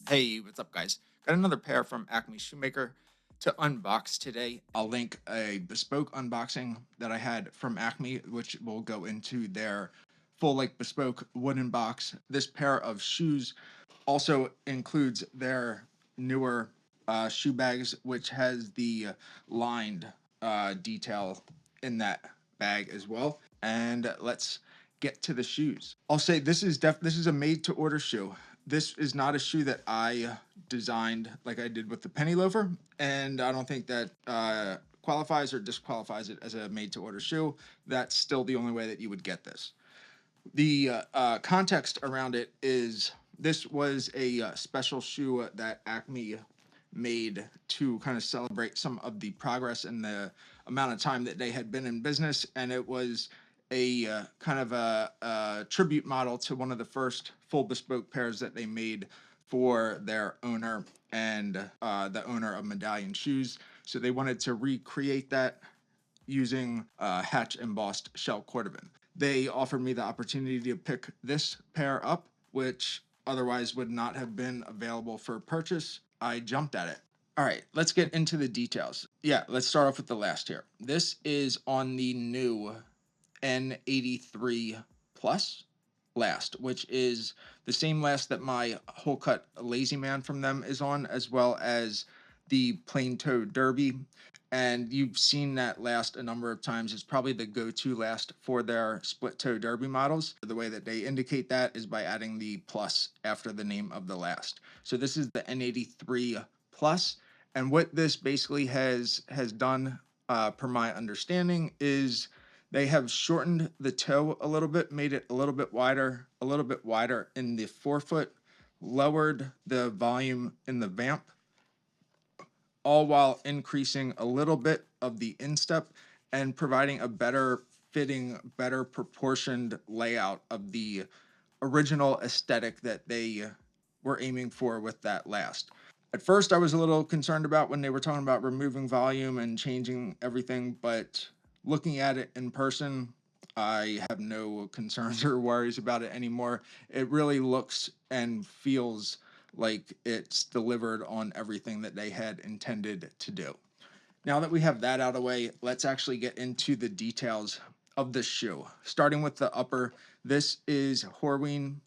Hey, what's up, guys? Got another pair from Acme Shoemaker to unbox today. I'll link a bespoke unboxing that I had from Acme, which will go into their full, like, bespoke wooden box. This pair of shoes also includes their newer shoe bags, which has the lined detail in that bag as well. And let's get to the shoes. I'll say this is a made to order shoe. This is not a shoe that I designed like I did with the penny loafer, and I don't think that qualifies or disqualifies it as a made to order shoe. That's still the only way that you would get this. The context around it is this was a special shoe that Acme made to kind of celebrate some of the progress and the amount of time that they had been in business, and it was a kind of a tribute model to one of the first full bespoke pairs that they made for their owner and the owner of Medallion Shoes. So they wanted to recreate that using hatch embossed shell cordovan. They offered me the opportunity to pick this pair up, which otherwise would not have been available for purchase. I jumped at it. All right, let's get into the details. Yeah, let's start off with the last here. This is on the new N83 Plus last, which is the same last that my whole cut Lazy Man from them is on, as well as the plain toe derby. And you've seen that last a number of times. It's probably the go-to last for their split toe derby models. The way that they indicate that is by adding the plus after the name of the last. So this is the N83 Plus, and what this basically has done, per my understanding, is they have shortened the toe a little bit, made it a little bit wider in the forefoot, lowered the volume in the vamp, all while increasing a little bit of the instep and providing a better fitting, better proportioned layout of the original aesthetic that they were aiming for with that last. At first, I was a little concerned about when they were talking about removing volume and changing everything, but looking at it in person, I have no concerns or worries about it anymore. It really looks and feels like it's delivered on everything that they had intended to do. Now that we have that out of the way, let's actually get into the details of the shoe. Starting with the upper, this is horween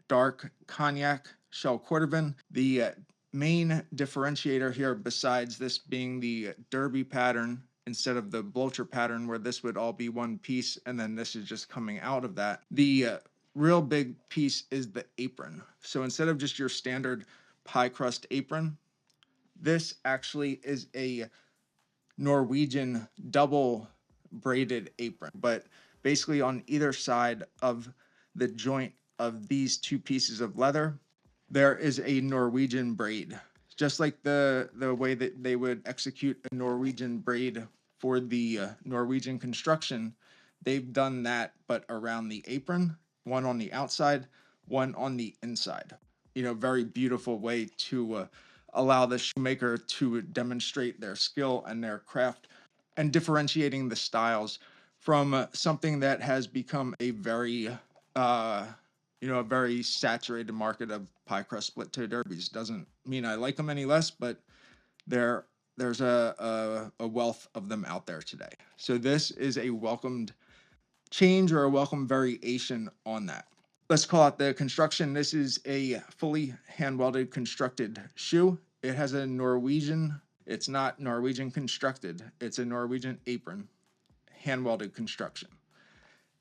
dark cognac shell cordovan. The main differentiator here, besides this being the derby pattern instead of the blocher pattern where this would all be one piece and then this is just coming out of that, the real big piece is the apron. So instead of just your standard pie crust apron, this actually is a Norwegian double braided apron, but basically on either side of the joint of these two pieces of leather, there is a Norwegian braid. Just like the way that they would execute a Norwegian braid for the Norwegian construction, they've done that, but around the apron, one on the outside, one on the inside. Very beautiful way to allow the shoemaker to demonstrate their skill and their craft and differentiating the styles from something that has become a very a very saturated market of pie crust split toe derbies. Doesn't mean I like them any less, but there's a wealth of them out there today. So this is a welcomed change or a welcome variation on that. Let's call it the construction. This is a fully hand welded constructed shoe. It has a Norwegian, it's not Norwegian constructed, it's a Norwegian apron, hand welded construction.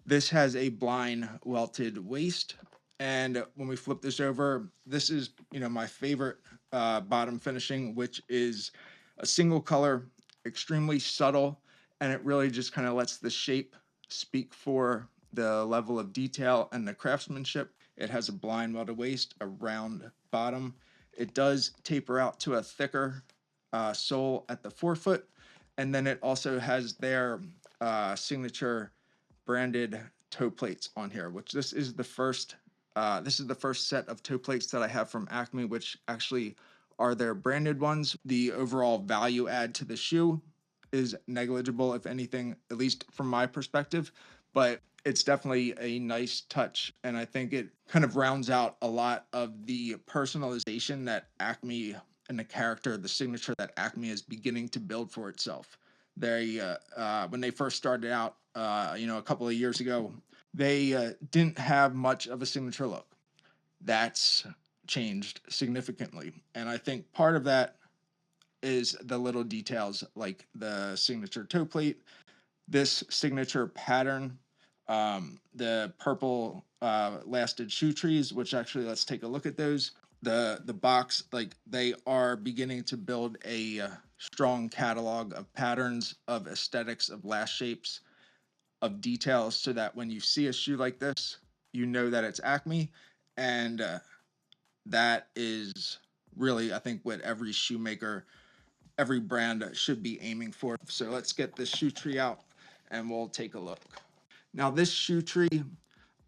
This has a blind welted waist. And when we flip this over, this is, my favorite bottom finishing, which is a single color, extremely subtle, and it really just kind of lets the shape speak for the level of detail and the craftsmanship. It has a blind welded waist, a round bottom. It does taper out to a thicker sole at the forefoot, and then it also has their signature branded toe plates on here, which this is the first set of toe plates that I have from Acme, which actually are their branded ones. The overall value add to the shoe is negligible, if anything, at least from my perspective. but it's definitely a nice touch. And I think it kind of rounds out a lot of the personalization that Acme and the character, the signature that Acme is beginning to build for itself. When they first started out, a couple of years ago, they didn't have much of a signature look. That's changed significantly. And I think part of that is the little details like the signature toe plate, this signature pattern, the purple lasted shoe trees, which actually let's take a look at those. The box, like they are beginning to build a strong catalog of patterns, of aesthetics, of last shapes, of details, so that when you see a shoe like this, you know that it's Acme, and that is really, I think, what every shoemaker, every brand should be aiming for. So let's get this shoe tree out and we'll take a look. Now, this shoe tree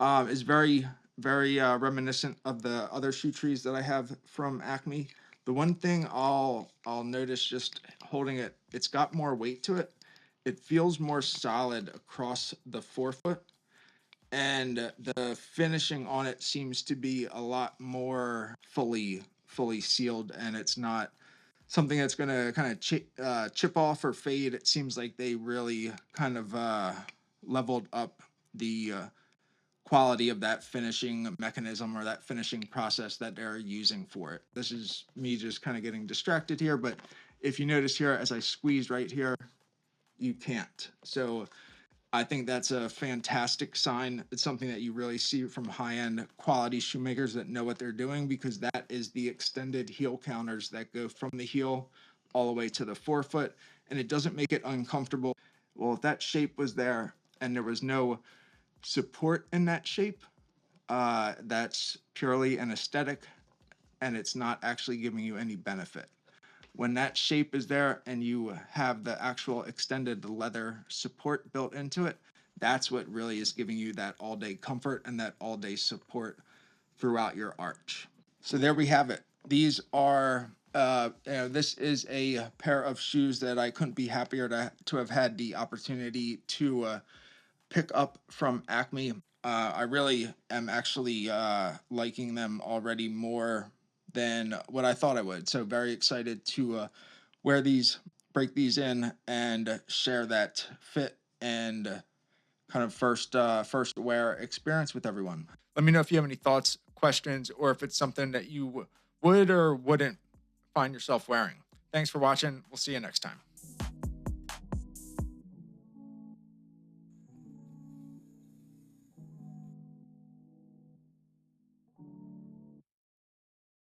is very, very reminiscent of the other shoe trees that I have from Acme. The one thing I'll notice just holding it, it's got more weight to it. It feels more solid across the forefoot, and the finishing on it seems to be a lot more fully sealed, and it's not something that's going to kind of chip off or fade. It seems like they really kind of leveled up the quality of that finishing mechanism or that finishing process that they're using for it. This is me just kind of getting distracted here, but if you notice here, as I squeeze right here, you can't. So I think that's a fantastic sign. It's something that you really see from high-end quality shoemakers that know what they're doing, because that is the extended heel counters that go from the heel all the way to the forefoot, and it doesn't make it uncomfortable. Well, if that shape was there and there was no support in that shape, that's purely an aesthetic, and it's not actually giving you any benefit. When that shape is there and you have the actual extended leather support built into it, that's what really is giving you that all day comfort and that all day support throughout your arch. So there we have it. These are, this is a pair of shoes that I couldn't be happier to have had the opportunity to pick up from Acme. I really am actually liking them already more than what I thought I would. So very excited to wear these, break these in, and share that fit and kind of first wear experience with everyone. Let me know if you have any thoughts, questions, or if it's something that you would or wouldn't find yourself wearing. Thanks for watching. We'll see you next time.